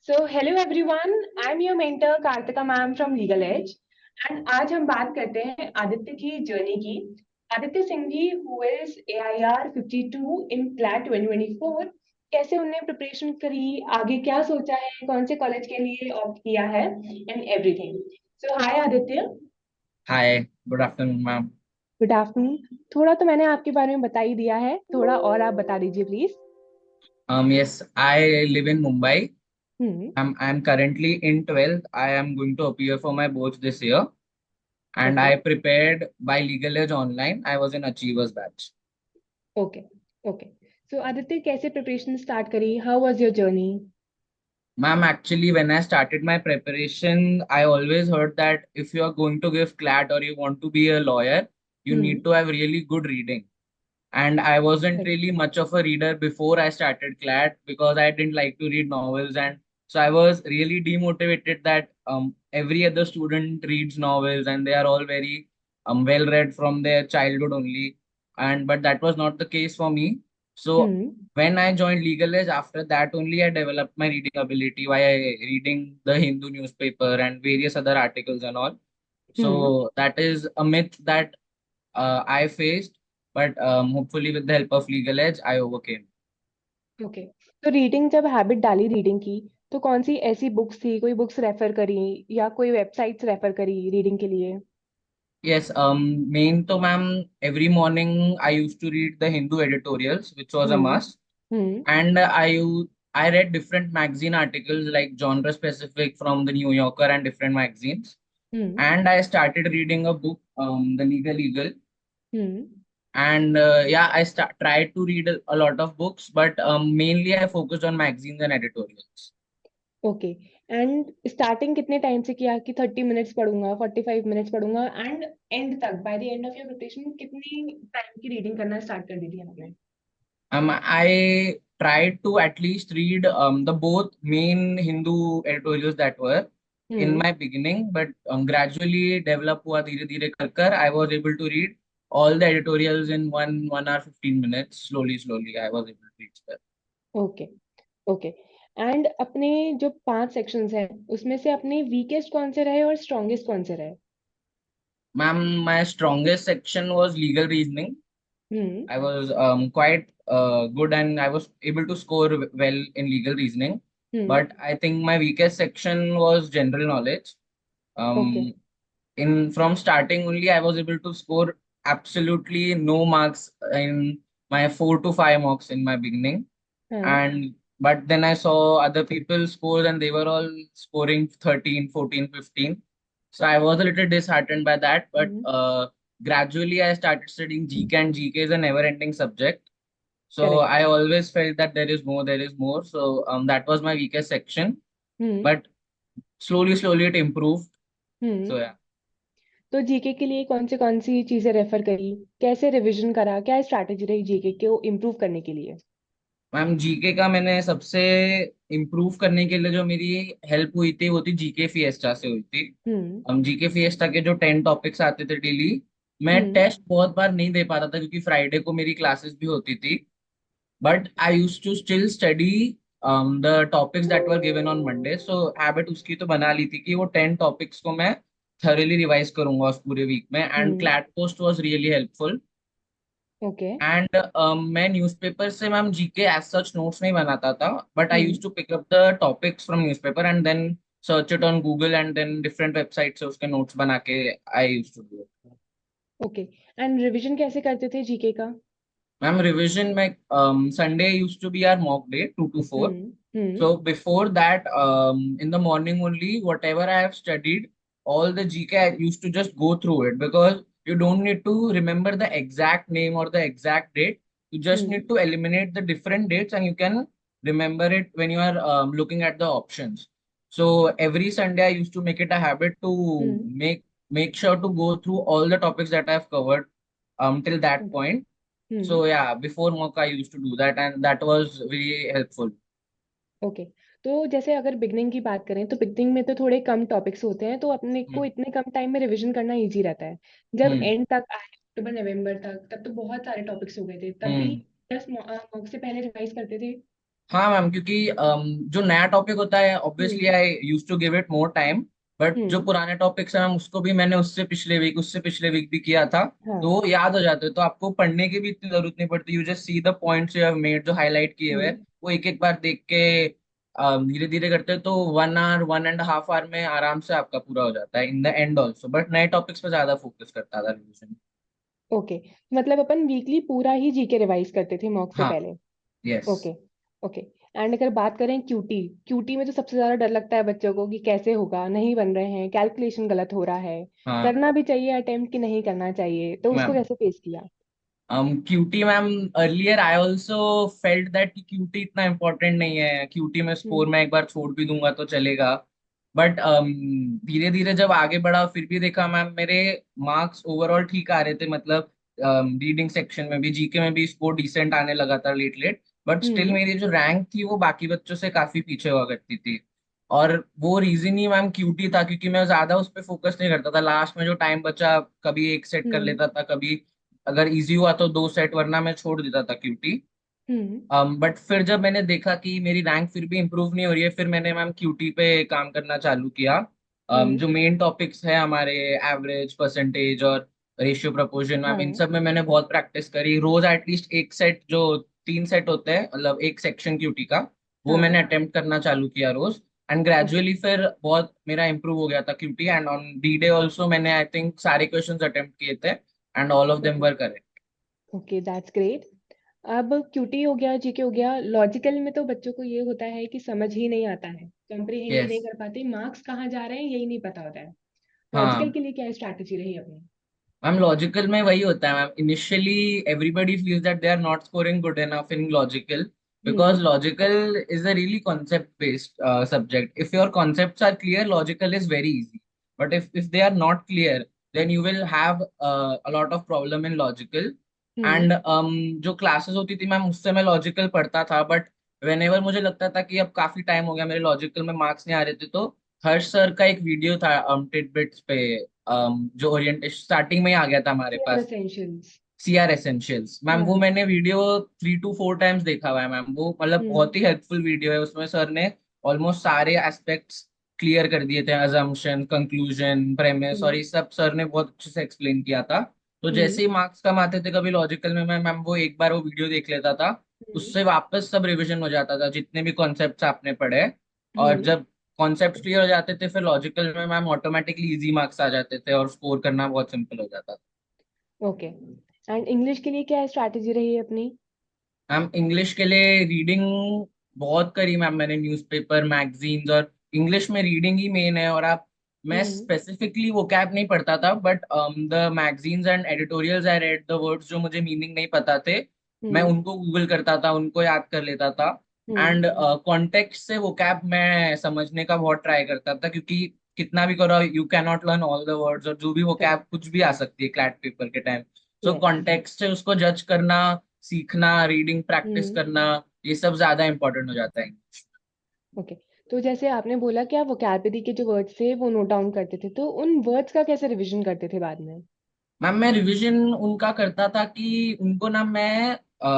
So hello everyone, I'm your mentor Kartika ma'am from Legal Edge and आज हम बात करते हैं आदित्य की जर्नी की। Aditya Singh ji who is AIR 52 in CLAT 2024, कैसे उनने प्रिपरेशन करी, आगे क्या सोचा है, कौन से कॉलेज के लिए ऑप्ट किया है and everything. So hi Aditya. Hi, good afternoon, ma'am. Good afternoon. थोड़ा तो मैंने आपके बारे में बता ही दिया है, थोड़ा और आप बता दीजिए please. Yes, I live in Mumbai. Hmm. I'm currently in 12th. I am going to appear for my boards this year, and okay I prepared by Legal Edge online. I was in Achievers batch. Okay okay. So Aditya कैसे preparation start करी, how was your journey? Ma'am, actually, when I started my preparation, I always heard that if you are going to give CLAT or you want to be a lawyer, you need hmm. to have really good reading. And I wasn't really much of a reader before I started CLAT because I didn't like to read novels. And so I was really demotivated that every other student reads novels and they are all very well read from their childhood only. And but that was not the case for me. So hmm. when I joined Legal Edge, after that only I developed my reading ability by reading the Hindu newspaper and various other articles and all. Hmm. So that is a myth that I faced, but hopefully with the help of Legal Edge, I overcame. Okay. तो reading जब habit डाली reading की, तो कौन सी ऐसी books थी, कोई books refer करी या कोई वेबसाइट्स रेफर करी रीडिंग के लिए? Yes, main to ma'am, every morning I used to read the Hindu editorials, which was a hmm. must. Hmm. And I read different magazine articles like genre specific from the New Yorker and different magazines. Hmm. And I started reading a book, The Legal Eagle. Hmm. And yeah, tried to read a lot of books, but mainly I focused on magazines and editorials. Okay. And starting कितने time से किया कि 30 minutes पढ़ूंगा, 45 minutes पढ़ूंगा, and and तक by the end of your preparation कितनी time की reading करना स्टार्ट कर दी थी आपने? I tried to at least read the both main Hindu editorials that were in hmm. my beginning, but gradually develop हुआ धीरे धीरे कर I was able to read all the editorials in 1 hour 15 minutes. Slowly, I was able to reach that. Okay okay. And अपने जो 5 sections हैं उसमें से अपने वीकेस्ट कौन से रहे और स्ट्रॉन्गेस्ट कौन से रहे? Ma'am, my strongest section was legal reasoning. Hmm. I was quite good and I was able to score well in legal reasoning. Hmm. But I think my weakest section was general knowledge. Okay. Um, in from starting only, I was able to score absolutely no marks in my 4 to 5 marks in my beginning. हाँ। And but then I saw other people score and they were all scoring 13, 14, 15. So I was a little disheartened by that. But hmm. gradually I started studying GK, and GK is a never-ending subject. So correct. I always felt that there is more, there is more. So that was my weakest section. Hmm. But slowly it improved. Hmm. So yeah. तो GK के लिए कौन सी चीजें refer करी, कैसे revision करा, क्या strategy रही जीके को इम्प्रूव करने के लिए? मैम, जीके का मैंने सबसे इम्प्रूव करने के लिए जो मेरी हेल्प हुई थी वो थी जीके फिएस्टा से हुई थी। हम्म। हम जीके फिएस्टा के जो 10 टॉपिक्स आते थे डेली, मैं हम्म। टेस्ट बहुत बार नहीं दे पाता था क्योंकि फ्राइडे को मेरी क्लासेस भी होती थी। But I use to still study the topics that were given on Monday. So habit उसकी तो बना ली थी कि वो 10 टॉपिक्स को मैं थॉरली रिवाइज करूंगा उस पूरे वीक में। And hmm. CLAT post was really helpful. Okay. And मैं न्यूज़पेपर से ma'am GK as such notes नहीं बनाता था, but I hmm. Use to pick up the topics from newspaper and then search it on Google and then different website से उसके notes बना के I use to do it. Okay. And revision कैसे करते थे जीके का? Ma'am, revision में Sunday use to B are mock day 2 to 4. Hmm. Hmm. So before that, in the morning only, whatever I have studied, all the GK, I used to just go through it because you don't need to remember the exact name or the exact date. You just hmm. need to eliminate the different dates and you can remember it when you are looking at the options. So every Sunday, I used to make it a habit to hmm. make sure to go through all the topics that I have covered till that okay. point. Hmm. So yeah, before mock, I used to do that, and that was very helpफुल। Okay. तो जैसे अगर beginning की बात करें तो beginning में तो थोड़े कम टॉपिक्स होते हैं, तो अपने को हम्म इतने कम टाइम में रिवीजन करना इजी रहता है। जब हम्म एंड तक आए अक्टूबर नवंबर तक, तब तो बहुत सारे टॉपिक्स हो गए थे, तब भी हम्म। 10 मॉक से पहले रिवाइज करते थे। हाँ मैम, क्योंकि जो नया टॉपिक होता है obviously hmm. I use to give it more time, but जो हम्म। पुराने टॉपिक्स हैं मैम उसको भी मैंने उससे पिछले वीक भी किया था, तो हाँ। वो याद हो जाते हैं, तो आपको पढ़ने की भी इतनी जरूरत नहीं पड़ती। You just see the points you have made, जो हाईलाइट किए हुए हैं, हम्म। वो एक एक बार देख के धीरे धीरे करते हैं, तो 1 आवर 1.5 आवर में आराम से आपका पूरा हो जाता है in the end also. But नए टॉपिक्स पे ज्यादा फोकस करता था रिविजन। ओके, मतलब अपन वीकली पूरा ही जीके रिवाइज करते थे मॉक से हाँ। पहले। यस। ओके। ओके। एंड अगर बात करें क्यूटी, क्यूटी में तो सबसे ज्यादा डर लगता है बच्चों को कि कैसे होगा, नहीं बन रहे हैं, कैलकुलेशन गलत हो रहा है, हाँ करना भी चाहिए अटेम्प्ट कि नहीं करना चाहिए, तो उसको मैम। कैसे फेस किया? QT ma'am, earlier I also felt that कि क्यूटी इतना इम्पोर्टेंट नहीं है, क्यूटी में स्कोर हम्म। मैं एक बार छोड़ भी दूंगा तो चलेगा। बट धीरे धीरे जब आगे बढ़ा फिर भी देखा मैम, मेरे मार्क्स ओवरऑल ठीक आ रहे थे, मतलब रीडिंग सेक्शन में भी, जीके में भी स्कोर डिसेंट आने लगा था लेट लेट, बट स्टिल हम्म। मेरी जो रैंक थी वो बाकी बच्चों से काफी पीछे हुआ करती थी। और वो रीजन ही मैम क्यूटी था, क्योंकि मैं ज्यादा उस पर फोकस नहीं करता था। लास्ट में जो टाइम बचा, कभी एक सेट कर हम्म। लेता था, कभी अगर इजी हुआ तो 2 सेट, वरना मैं छोड़ देता था क्यूटी। हम्म। बट फिर जब मैंने देखा कि मेरी रैंक फिर भी इंप्रूव नहीं हो रही है, फिर मैंने मैम क्यूटी पे काम करना चालू किया। हम्म। जो मेन टॉपिक्स है हमारे, एवरेज, परसेंटेज और रेशियो प्रपोर्शन, मैम इन हाँ। सब में मैंने बहुत प्रैक्टिस करी। रोज एटलीस्ट एक सेट, जो 3 सेट होते हैं, मतलब एक सेक्शन क्यूटी का, वो हाँ। मैंने अटेम्प्ट करना चालू किया रोज। And okay. ग्रेजुअली फिर बहुत मेरा इंप्रूव हो गया था QT, and on the day also मैंने आई थिंक सारे क्वेश्चंस अटेम्प्ट किए थे, and all of them okay. Were correct. Okay, that's great. अब क्यूटी हो गया, जीके हो गया, लॉजिकल में तो बच्चों को ये होता है कि समझ ही नहीं आता है, कॉम्प्रिहेंड ही यस। नहीं कर पाते, मार्क्स कहाँ जा रहे हैं यही नहीं पता होता है। लॉजिकल हाँ के लिए क्या स्ट्रैटेजी रही अपनी? मैम, लॉजिकल में वही होता है ma'am, initially everybody feels that they are not scoring good enough in logical, because hmm. Logical is a really concept based subject. If your concepts are clear, logical is very easy, but if they are not clear, then you will have a lot of problem in logical. Hmm. And जो classes होती थी ma'am उससे मैं logical पढ़ता था, but whenever मुझे लगता था कि अब काफी टाइम हो गया, मेरे लॉजिकल में मार्क्स नहीं आ रहे थे, तो हर्ष सर का एक वीडियो था टिडबिट्स पे, जो ओरिएंटेशन स्टार्टिंग में ही आ गया था हमारे सीआर पास, एसेंशियल्स। CR essentials ma'am. वो हाँ। मैंने वीडियो 3 to 4 टाइम्स देखा हुआ है मैम, वो मतलब हम्म। बहुत ही हेल्पफुल वीडियो है। उसमें सर ने ऑलमोस्ट सारे एस्पेक्ट्स क्लियर कर दिए थे, अजम्पशन, कंक्लूजन, प्रेमिस, और हम्म। ये सब सर ने बहुत अच्छे से एक्सप्लेन किया था। तो हम्म। जैसे ही मार्क्स कम आते थे कभी लॉजिकल में, मैं मैम वो एक बार वो वीडियो देख लेता था, हम्म। उससे वापस सब रिवीजन हो जाता था जितने भी कॉन्सेप्ट्स आपने पढ़े। और हम्म। जब कॉन्सेप्ट क्लियर हो जाते थे, फिर लॉजिकल में मैम ऑटोमेटिकली इजी मार्क्स आ जाते थे और स्कोर करना बहुत सिंपल हो जाता था। ओके। एंड इंग्लिश के लिए क्या स्ट्रैटेजी रही है अपनी? मैम इंग्लिश के लिए रीडिंग बहुत करी मैम मैंने, न्यूज़पेपर, मैगजीन्स, और इंग्लिश में रीडिंग ही मेन है। और आप, मैं हम्म। स्पेसिफिकली वो कैब नहीं पढ़ता था, but the magazines and editorials I read, the words जो मुझे मीनिंग नहीं पता थे, मैं हम्म। उनको गूगल करता था, उनको याद कर लेता था। हम्म। एंड कॉन्टेक्स्ट से वो कैब मैं समझने का बहुत ट्राई करता था, क्योंकि कितना भी करो you can not learn all the words, और जो भी वो कैब करेक्ट। कुछ भी आ सकती है क्लैट पेपर के टाइम। So yes. कॉन्टेक्स्ट से उसको जज करना, सीखना, रीडिंग प्रैक्टिस हम्म। करना, ये सब ज्यादा इंपॉर्टेंट हो जाता है इंग्लिश ओके। तो जैसे आपने बोला कि आप वोकैबुलरी के जो वर्ड्स थे वो नोट डाउन करते थे, तो उन वर्ड्स का कैसे रिवीजन करते थे बाद में? में। मैम मैं रिवीजन उनका करता था कि उनको ना मैं,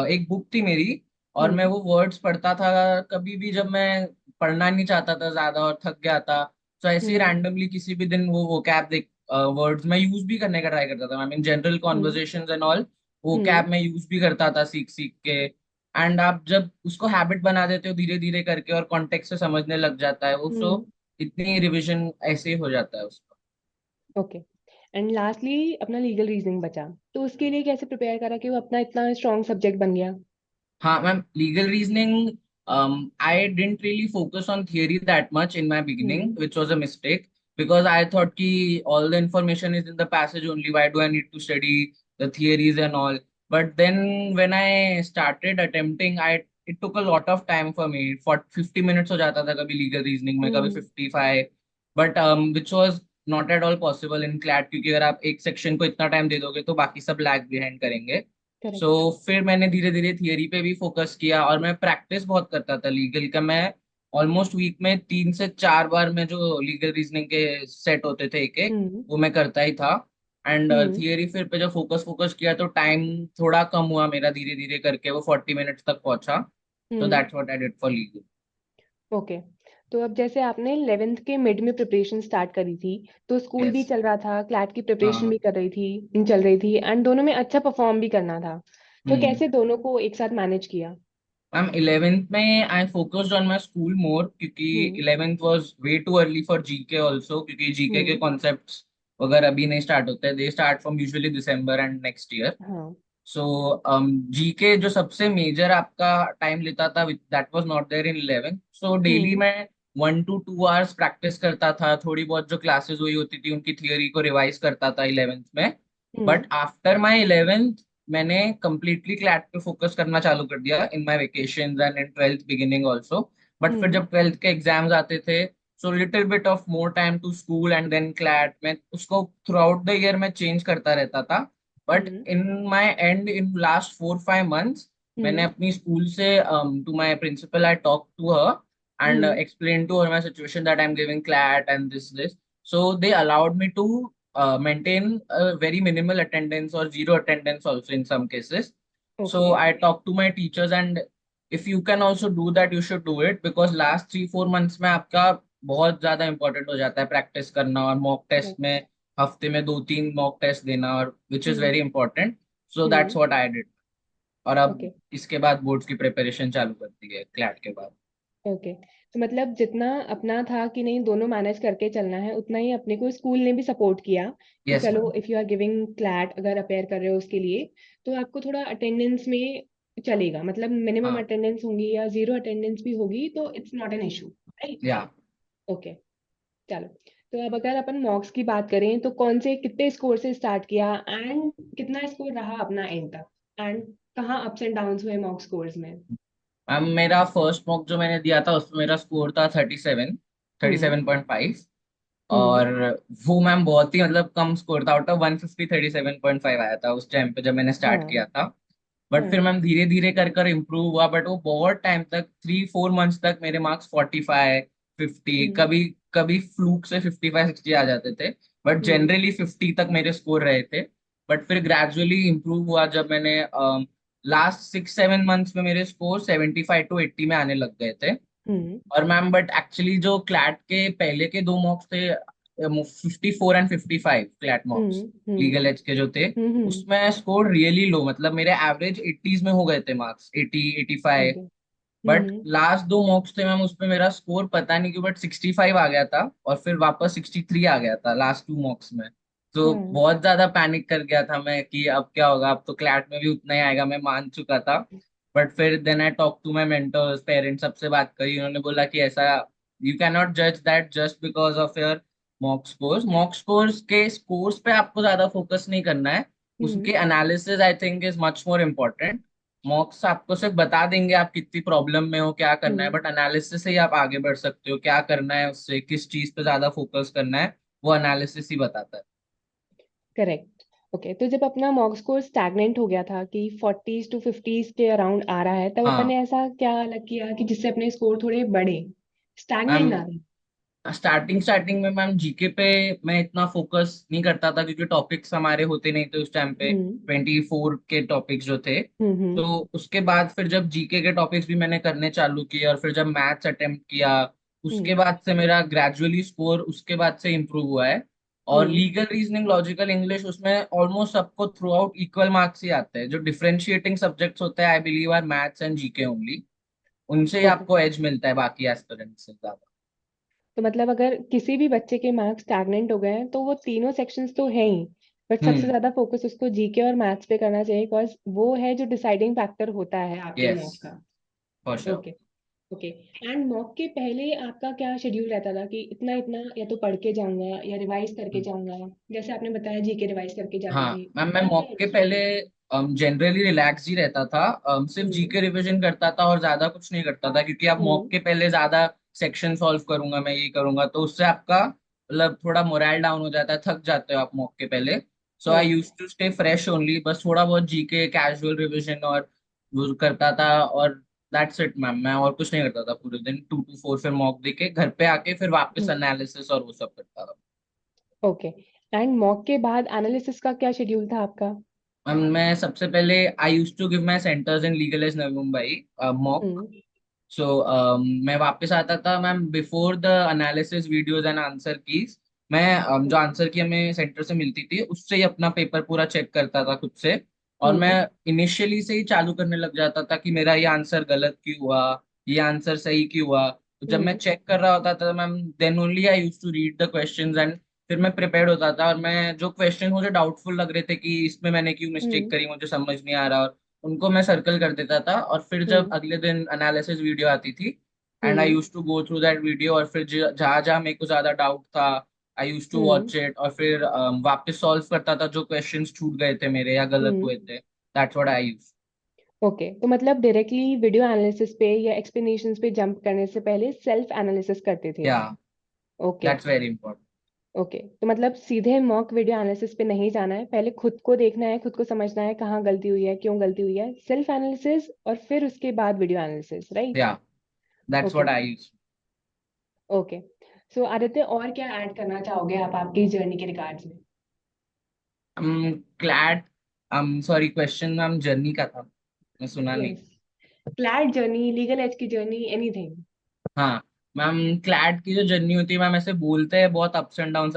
एक बुक थी मेरी, और मैं हम्म। वो वर्ड्स पढ़ता था कभी भी जब मैं पढ़ना नहीं चाहता था ज्यादा और थक गया था, तो ऐसे ही हम्म। रैंडमली किसी भी दिन वो कैब देख, वर्ड्स मैं यूज भी करने का ट्राई करता था ma'am, in general hmm. Conversations and all, वो हम्म। कैब मैं यूज भी करता था सीख सीख के। एंड आप जब उसको हैबिट बना देते हो धीरे धीरे करके और कॉन्टेक्स्ट से समझने लग जाता है वो, सो हम्म। इतनी रिविजन ऐसे ही हो जाता है उसका। ओके। एंड लास्टली अपना लीगल रीजनिंग बचा, तो उसके लिए कैसे प्रिपेयर करा कि वो अपना इतना स्ट्रॉन्ग सब्जेक्ट बन गया? हाँ ma'am, legal reasoning, I didn't really focus on theory that much in my beginning, hmm. which was a mistake, because I thought कि all the information is in the passage only. Why do I need to study the theories and all? But then when I started attempting, I it took a lot of time for me. For 50 minutes हो जाता था कभी legal reasoning में, कभी हम्म। 55, but which was not at all possible in CLAT, क्योंकि अगर आप एक सेक्शन को इतना टाइम दे दोगे तो बाकी सब लैग बिहाइंड करेंगे। So correct. फिर मैंने धीरे धीरे थियरी पे भी फोकस किया, और मैं प्रैक्टिस बहुत करता था लीगल का। मैं ऑलमोस्ट वीक में 3 से 4 बार में जो लीगल रीजनिंग के सेट होते थे एक एक, हम्म। वो मैं करता ही था। And hmm. थियरी फिर पे जब फोकस फोकस किया तो टाइम थोड़ा कम हुआ मेरा, धीरे धीरे करके वो 40 मिनट्स तक पहुंचा। So hmm. that's what I did for legal. Okay. तो अब जैसे आपने 11th के मिड में प्रिपरेशन स्टार्ट करी थी, तो स्कूल भी Yes. चल रहा था, क्लैट की प्रिपरेशन हाँ. भी कर रही थी, चल रही थी, एंड दोनों में अच्छा परफॉर्म भी करना था। तो हम्म. कैसे दोनों को एक साथ मैनेज किया? मैम 11th में I focused on my school more, क्योंकि hmm. 11th was way too early for GK also, क्योंकि जीके के हम्म। कॉन्सेप्ट्स वगैरह अभी नहीं स्टार्ट होते हैं, they start from usually December end next year. हाँ। सो जीके जो सबसे मेजर आपका टाइम लेता था, that was not there in 11th. So daily hmm. मैं 1 to 2 hours प्रैक्टिस करता था, थोड़ी बहुत जो क्लासेस हुई होती थी उनकी थियोरी को रिवाइज करता था 11th में. हम्म। बट आफ्टर माई 11th मैंने कंप्लीटली क्लैट पे फोकस करना चालू कर दिया in my vacation and in 12th beginning also. But फिर हम्म। जब 12th के एग्जाम्स आते थे, so little bit of more time to school and then CLAT, मैं उसको थ्रू आउट द ईयर में चेंज करता रहता था. But hmm. In my end in last 4-5 months मैंने हम्म। अपनी स्कूल से to my principal I talk to her and hmm. Explain to her my situation that I am giving CLAT and this. So they allowed me to maintain a very minimal attendance or zero attendance also in some cases. So okay. I talked to my teachers, and if you can also do that, you should do it, because last 3-4 months में आपका बहुत ज्यादा important हो जाता है practice करना, और mock test correct. में हफ्ते में 2-3 मॉक टेस्ट देना, और which is hmm. Very important. So that's hmm. What I did. और अब ओके। इसके बाद बोर्ड्स की प्रिपरेशन चालू कर दी है क्लैट के बाद. ओके। तो मतलब जितना अपना था कि नहीं दोनों मैनेज करके चलना है, उतना ही अपने को स्कूल ने भी सपोर्ट किया कि यस चलो ma'am. If you are giving CLAT अगर अपेयर कर रहे हो उसके लिए, तो आपको थोड़ा अटेंडेंस में चलेगा, मतलब मिनिमम हाँ. अटेंडेंस होंगी या जीरो अटेंडेंस भी होगी तो it's not an issue, right? या. ओके। चलो। तो अब अगर अपन मॉक्स की बात करें तो कौन से कितने स्कोर से स्टार्ट किया एंड कितना स्कोर रहा अपना एंड तक, एंड कहाँ अप्स एंड डाउन्स हुए मॉक स्कोर्स में? मैम मेरा फर्स्ट मॉक जो मैंने दिया था उसमें मेरा स्कोर था 37, थर्टी हम्म। सेवन पॉइंट फाइव हम्म। और वो मैम बहुत ही मतलब कम स्कोर था. आउट ऑफ 150 37.5 आया था उस टाइम पे जब मैंने स्टार्ट हाँ। किया था. बट फिर हाँ। मैम धीरे धीरे कर कर इम्प्रूव हुआ, बट वो बहुत टाइम तक 3-4 मंथ्स तक मेरे मार्क्स 45 50, हम्म। कभी कभी फ्लूक से 55 60 आ जाते थे. But hmm. जनरली 50 तक मेरे स्कोर रहे थे. बट फिर ग्रेजुअली इम्प्रूव हुआ जब मैंने लास्ट 6-7 मंथ्स में मेरे स्कोर 75 to 80 में आने लग गए थे. हम्म। और मैम बट एक्चुअली जो क्लैट के पहले के 2 मॉक्स थे, 54 and 55 CLAT hmm. Mocks hmm. Legal Edge के जो थे, हम्म। उसमें स्कोर रियली लो, मतलब मेरे एवरेज 80s में हो गए थे marks, 80 85. Okay. But hmm. Last 2 mocks थे मैम, उसमें मेरा स्कोर पता नहीं क्यों बट 65 आ गया था, और फिर वापस 63 आ गया था लास्ट 2 मॉक्स में. तो हाँ। बहुत ज्यादा पैनिक कर गया था मैं कि अब क्या होगा, अब तो क्लैट में भी उतना ही आएगा, मैं मान चुका था. बट फिर then I talk to my mentors, parents, सबसे बात करी, उन्होंने बोला कि ऐसा यू कैन नॉट जज that just because of your mock scores के स्कोर्स पे आपको ज्यादा फोकस नहीं करना है. हम्म। उसके analysis I think is much more important. Mocks आपको सिर्फ बता देंगे आप कितनी प्रॉब्लम में हो, क्या करना है, हम्म। बट एनालिसिस से ही आप आगे बढ़ सकते हो, क्या करना है, उससे किस चीज पे ज्यादा फोकस करना है, वो एनालिसिस ही बताता है. करेक्ट। ओके। तो जब अपना मॉक स्कोर स्टैग्नेंट हो गया था कि 40s टू 50s के अराउंड आ रहा है, तब अपन हाँ ने ऐसा क्या अलग किया कि जिससे अपने स्कोर थोड़े बढ़े, स्टैग्नेंट मैम. ना रहे? स्टार्टिंग स्टार्टिंग में मैम जीके पे मैं इतना फोकस नहीं करता था, क्योंकि टॉपिक्स हमारे होते नहीं थे उस टाइम पे, हम्म। 24 के टॉपिक्स जो थे. हम्म। तो उसके बाद फिर जब जीके के टॉपिक्स भी मैंने करने चालू किए, और फिर जब मैथ्स अटेम्प्ट किया, उसके हम्म। बाद से मेरा ग्रेजुअली स्कोर उसके बाद से इम्प्रूव हुआ है. और hmm. Legal reasoning logical English उसमें ऑलमोस्ट सबको थ्रू आउट इक्वल मार्क्स ही आते हैं. जो डिफरेंशिएटिंग सब्जेक्ट्स होते हैं I believe are maths and GK only, उनसे ही ओके। आपको एज मिलता है बाकी एस्पिरेंट्स से ज्यादा. तो मतलब अगर किसी भी बच्चे के मार्क्स स्टैग्नेंट हो गए हैं तो वो तीनों सेक्शंस तो है ही, बट सबसे हम्म. ज्यादा फोकस उसको जीके और मैथ्स पे करना चाहिए, बिकॉज वो है जो डिसाइडिंग फैक्टर होता है आपके यस. मॉक का। For sure. Okay. Okay. And mock के पहले आपका क्या शेड्यूल रहता था कि इतना इतना या तो पढ़ के जाऊंगा या रिवाइज करके जाऊंगा? जैसे आपने बताया जीके रिवाइज करके जाते हाँ थे, मैम, मैं और क्या मॉक के एक्स्ट्रा? पहले जनरली रिलैक्स ही रहता था. सिर्फ हम्म। जीके रिवीजन करता था और ज्यादा कुछ नहीं करता था, क्योंकि आप मॉक हम्म। के पहले ज्यादा सेक्शन सॉल्व करूंगा, मैं ये करूंगा, तो उससे आपका मतलब थोड़ा मोरल डाउन हो जाता है, थक जाते हो आप मॉक के पहले. So I correct. Use to stay fresh only, बस थोड़ा बहुत जीके कैजुअल रिवीजन और वो करता था, और दैट्स इट मैम. मैं और कुछ नहीं करता था पूरे दिन. 2 to 4 फिर मॉक देके घर पे आके फिर वापस हम्म। एनालिसिस और वो सब करता था. ओके। एंड मॉक के बाद एनालिसिस का क्या शेड्यूल था आपका? मैम मैं सबसे पहले I use to give my centres in legal edge Navi Mumbai mock. Hmm so मैं वापस आता था ma'am before the analysis videos and answer keys. मैं जो हम्म आंसर की हमें सेंटर से मिलती थी उससे ही अपना पेपर पूरा चेक करता था खुद से। और मैं हम्म इनिशियली से ही चालू करने लग जाता था कि मेरा ये आंसर गलत क्यों हुआ, ये आंसर सही क्यों हुआ। तो जब मैं हम्म चेक कर रहा होता था ma'am then only I use to read the questions and फिर मैं प्रिपेयर्ड होता था। और मैं जो क्वेश्चन मुझे डाउटफुल लग रहे थे कि इसमें मैंने क्यों मिस्टेक हम्म करी, मुझे समझ नहीं आ रहा, और उनको मैं सर्कल कर देता था। और फिर जब हम्म अगले दिन एनालिसिस वीडियो आती थी and I hmm use to go through that video, और फिर जहाँ जहाँ मेरे को ज्यादा डाउट था I use to hmm watch it और फिर वापस सॉल्व करता था जो क्वेश्चंस छूट गए थे मेरे या गलत हुए हम्म थे। That's what I use. Okay, तो मतलब डायरेक्टली वीडियो एनालिसिस पे या एक्सप्लेनेशंस पे जंप करने से पहले सेल्फ एनालिसिस करते थे। या okay. That's very important. Okay, तो मतलब सीधे मॉक वीडियो एनालिसिस पे नहीं जाना है, पहले खुद को देखना है, खुद को समझना है कहाँ गलती हुई है, क्यों गलती हुई है, सेल्फ एनालिसिस और फिर उसके बाद वीडियो एनालिसिस, राइट? या that's okay. What I use. Okay, so Aditya, और क्या ऐड करना चाहोगे आप आपकी जर्नी के रिगार्ड्स में? CLAT sorry question ma'am journey का था, मैं सुना नहीं। Yes, CLAT journey, Legal Edge की जर्नी, एनीथिंग। हाँ मैम, क्लैड की जो जर्नी होती है मैम ऐसे बोलते हैं बहुत अप्स एंड डाउन्स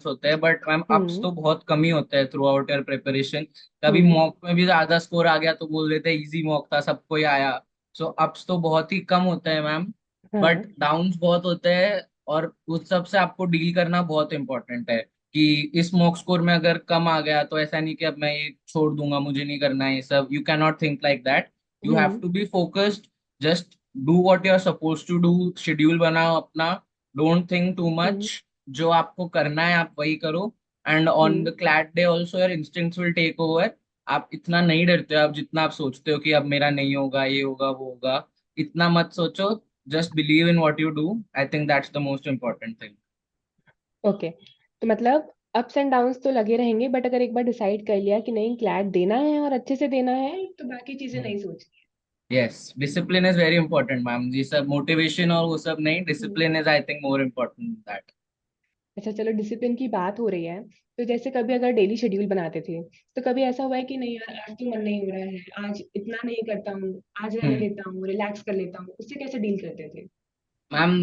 होते हैं, बट मैम अप्स हम्म तो बहुत कम ही होते हैं थ्रू आउट योर प्रिपरेशन। कभी हम्म मॉक में भी ज्यादा स्कोर आ गया तो बोल देते हैं इजी मॉक था सबको ही आया। सो अप्स तो बहुत ही कम होते हैं मैम, बट हाँ। डाउन्स बहुत होते हैं। और उस सब से आपको डील करना बहुत इंपॉर्टेंट है कि इस मॉक स्कोर में अगर कम आ गया तो ऐसा नहीं कि अब मैं ये छोड़ दूंगा, मुझे नहीं करना है ये सब। You can not think like that, you have hmm to be focused. Just do what you are suppose to do, schedule बनाओ अपना, don't think to hmm much. जो आपको करना है आप वही करो। And on hmm the CLAT day also your instincts will take over. आप इतना नहीं डरते हो आप जितना आप सोचते हो कि अब मेरा नहीं होगा, ये होगा वो होगा। इतना मत सोचो, just believe in what you do. I think that's the most important thing. Okay, तो मतलब अप्स एंड डाउन्स तो लगे रहेंगे, बट अगर एक बार डिसाइड कर लिया कि नहीं क्लैट देना है और अच्छे से देना है, तो बाकी चीजें नहीं सोचनी yes, discipline is very important ma'am. ये सब मोटिवेशन और वो सब नहीं, है। Discipline is I think more important that. अच्छा, चलो, डिसिप्लिन की बात हो रही है, तो जैसे कभी अगर डेली शेड्यूल बनाते थे, तो कभी ऐसा हुआ है कि नहीं यार, आज तो मन नहीं हो रहा है, आज इतना नहीं करता हूँ, आज रहने हम्म देता हूँ, रिलैक्स कर लेता हूँ, उससे कैसे डील करते थे? मैम,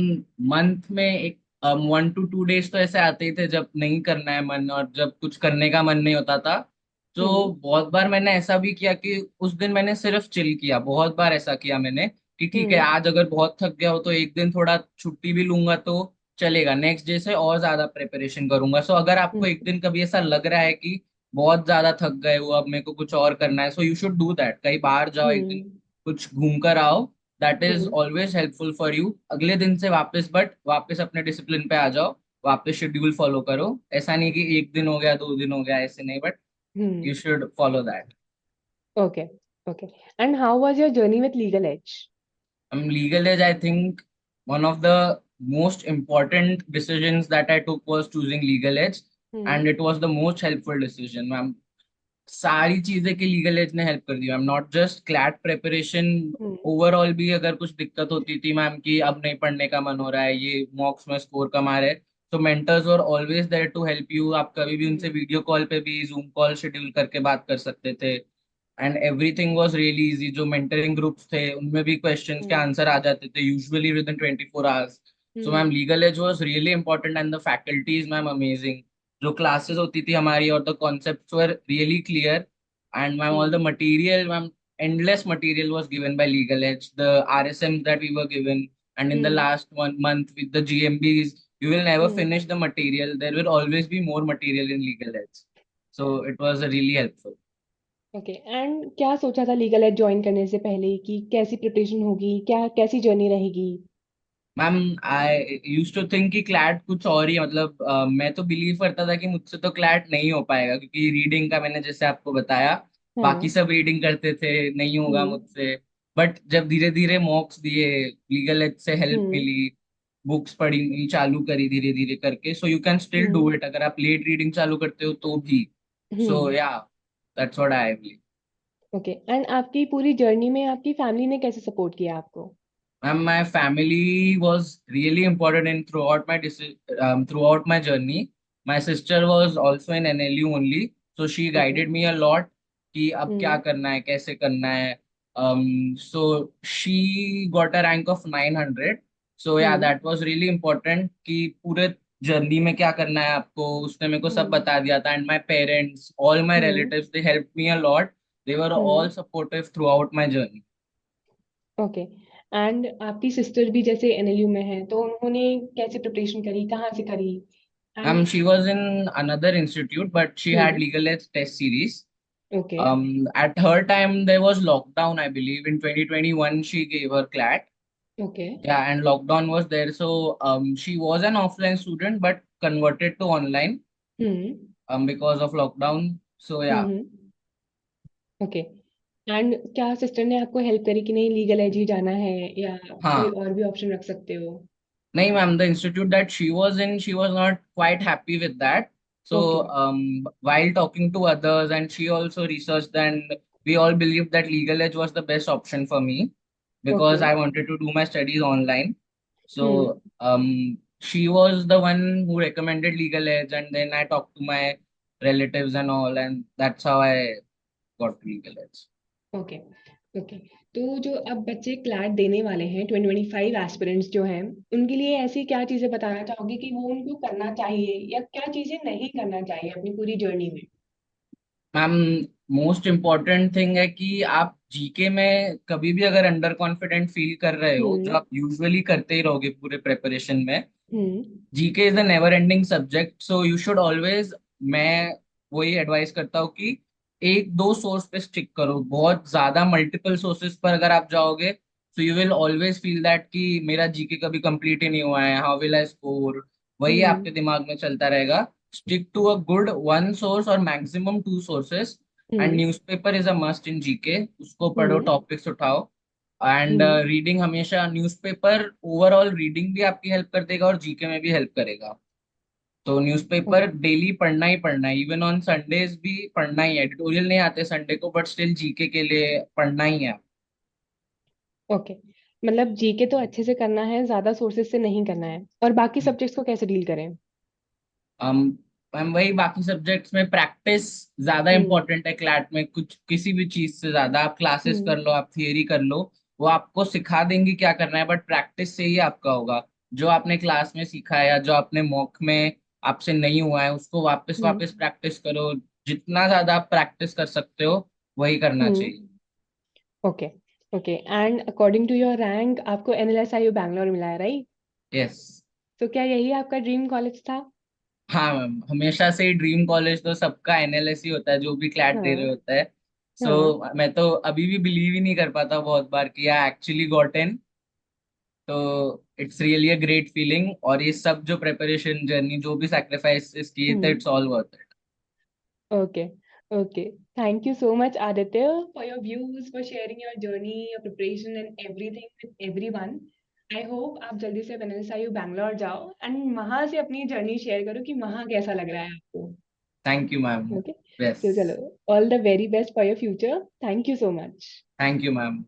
मंथ में एक 1 to 2 days तो ऐसे आते ही थे जब नहीं करना है मन और जब कुछ करने का मन नहीं होता था। तो हम्म बहुत बार मैंने ऐसा भी किया कि उस दिन मैंने सिर्फ चिल किया। बहुत बार ऐसा किया मैंने कि ठीक है हम्म आज अगर बहुत थक गया हो तो एक दिन थोड़ा छुट्टी भी लूंगा तो चलेगा, नेक्स्ट डे से और ज्यादा प्रिपरेशन करूंगा। सो अगर आपको एक हम्म दिन कभी ऐसा लग रहा है कि बहुत ज्यादा थक गए हो अब मेरे को कुछ और करना है, सो यू शुड डू दैट। कहीं बाहर जाओ एक दिन, हम्म कुछ घूम कर आओ। That is hmm always helpful for you अगले दिन से वापस। बट वापस अपने डिसिप्लिन पे आ जाओ, वापस शेड्यूल फॉलो करो। ऐसा नहीं कि एक दिन हो गया 2 दिन हो गया, ऐसे नहीं, but hmm you should follow that. Okay okay, and how was your journey with Legal Edge? Legal age, I think one of the most important decisions that I took was choosing legal edge, हम्म and it was the most helpful decision, ma'am. सारी चीजें की legal edge ने help कर दी ma'am, not just CLAT preparation. Hmm overall भी अगर कुछ दिक्कत होती थी मैम कि अब नहीं पढ़ने का मन हो रहा है, ये मॉक्स में स्कोर कम आ रहे, तो mentors were always there to help you. आप कभी भी उनसे हम्म वीडियो कॉल पे भी, जूम कॉल शेड्यूल करके बात कर सकते थे। And everything was really easy. जो मेंटरिंग ग्रुप्स थे उनमें भी क्वेश्चंस के हम्म आंसर आ जाते थे usually within 24 hours। So ma'am hmm Legal Edge was really important and the faculties ma'am amazing. जो क्लासेस होती थी हमारी और the concepts were really clear. And ma'am, all the hmm material, ma'am, endless material was given by Legal Edge. The RSMs that we were given, and in the hmm last 1 month with the GMBs, you will never hmm finish the material. There will always be more material in Legal Edge. So it was really helpful. Okay, and क्या सोचा था legal as join करने से पहले कि कैसी preparation होगी, क्या कैसी जर्नी रहेगी? Ma'am I use to think कि क्लैट कुछ और ही, मतलब मैं तो बिलीव करता था कि मुझसे तो क्लैट नहीं हो पाएगा क्योंकि रीडिंग का मैंने जैसे आपको बताया, बाकी हाँ। सब रीडिंग करते थे, नहीं होगा हम्म मुझसे। बट जब धीरे धीरे मॉक्स दिए, लीगल एड से हेल्प हम्म मिली, बुक्स पढ़ी चालू करी धीरे धीरे करके, so you can still do hmm it अगर आप लेट रीडिंग चालू करते हो तो भी। सो हम्म या that's what I believe. Okay, and आपकी पूरी जर्नी में आपकी फैमिली ने कैसे सपोर्ट किया आपको? Ma'am, my family was really important in throughout my journey. My sister was also in NLU only, so she guided me a lot. कि अब क्या करना है, कैसे करना है। So she got a rank of 900. So yeah, hmm that was really important कि पूरे जर्नी में क्या करना है आपको, उसने मेरे को सब हम्म बता दिया था। And my parents, all my hmm relatives, they help me a lot. They were hmm all supportive through out my journey. Okay. And आपकी सिस्टर भी जैसे एनएलयू में है, तो उन्होंने कैसे प्रिपरेशन करी, कहाँ से करी? And She was in another institute, but she had legal aid test series. Okay At her time, there was lockdown, I believe. In 2021, she gave her CLAT. Okay Yeah, and lockdown was there. So she was an offline student, but converted to online hmm because of lockdown. So yeah. Okay. And क्या sister ने आपको help करी कि नहीं legal as ही जाना है, या कोई हाँ, और भी ऑप्शन रख सकते हो? nahi ma'am, the institute that she was in, she was not quite happy with that. Okay So, while talking to others, and she also researched, and we all believed that legal edge was the best option for me okay because I wanted to do my studies online. Hmm So, she was the one who recommended legal edge, and then I talked to my relatives and all, and that's how I got to legal edge. Okay okay. तो जो अब बच्चे CLAT देने वाले हैं, 2025 aspirants जो हैं, उनके लिए ऐसी क्या चीजें बताना चाहोगे कि वो उनको करना चाहिए या क्या चीजें नहीं करना चाहिए अपनी पूरी जर्नी में? मैम, मोस्ट इम्पॉर्टेंट थिंग है कि आप जीके में कभी भी अगर अंडर कॉन्फिडेंट फील कर रहे हो, जो हम्म आप यूजुअली करते ही रहोगे पूरे प्रिपरेशन में, hmm GK is a never ending subject. So you should always, मैं वही एडवाइस करता हूँ कि एक दो सोर्स पे स्टिक करो। बहुत ज्यादा मल्टीपल सोर्सेज पर अगर आप जाओगे, तो you will always feel that कि मेरा जीके कभी कंप्लीट ही नहीं हुआ है, हाउ विल आई स्कोर, वही हम्म आपके दिमाग में चलता रहेगा। Stick to a good one source और maximum two sources. And hmm newspaper is a must in GK, उसको पढ़ो, हम्म टॉपिक्स उठाओ। एंड हम्म रीडिंग हमेशा, न्यूज़पेपर ओवरऑल रीडिंग भी आपकी हेल्प कर देगा और जीके में भी हेल्प करेगा। तो न्यूज़पेपर ओके डेली पढ़ना ही पढ़ना है, इवन ऑन संडेज भी पढ़ना ही है। एडिटोरियल नहीं आते संडे को, बट स्टिल जीके के लिए पढ़ना ही है। ओके। मतलब जीके तो अच्छे से करना है, ज्यादा सोर्सेज से नहीं करना है। और बाकी सब्जेक्ट्स को कैसे डील करें? हम मैम, वही बाकी सब्जेक्ट्स में प्रैक्टिस ज्यादा हम्म इंपॉर्टेंट है। क्लैट में कुछ किसी भी चीज से ज्यादा आप क्लासेस कर हम्म लो, आप थियरी कर लो, वो आपको सिखा देंगी क्या करना है, बट प्रैक्टिस से ही आपका होगा। जो आपने क्लास में सीखा है या जो आपने मॉक में आपसे नहीं हुआ है, उसको वापस हम्म वापस प्रैक्टिस करो। जितना ज्यादा आप प्रैक्टिस कर सकते हो, वही करना चाहिए। Hmm okay okay. And according to your rank आपको एनएलएसआईयू बैंगलोर मिला है, राइट? यस। तो क्या यही आपका ड्रीम कॉलेज था? हाँ मैम, हमेशा से ही ड्रीम कॉलेज तो सबका एनएलएस ही होता है, जो भी क्लैट दे रहे हाँ होता है। हाँ सो मैं तो अभी भी बिलीव ही नहीं कर पाता बहुत बार कि आई एक्चुअली गॉट इन। तो it's really a great feeling, और ये सब जो प्रिपरेशन जर्नी, जो भी सैक्रिफाइस किए थे, hmm it's all worth it. Okay okay. Thank you so much Aditya for your views, for sharing your journey, your preparation and everything with everyone. I hope आप जल्दी से एनएलएसआईयू बैंगलोर जाओ एंड वहां से अपनी जर्नी शेयर करो कि वहां कैसा लग रहा है आपको। Thank you ma'am. Okay, yes. तो चलो, all the very best for your future. Thank you so much. Thank you ma'am.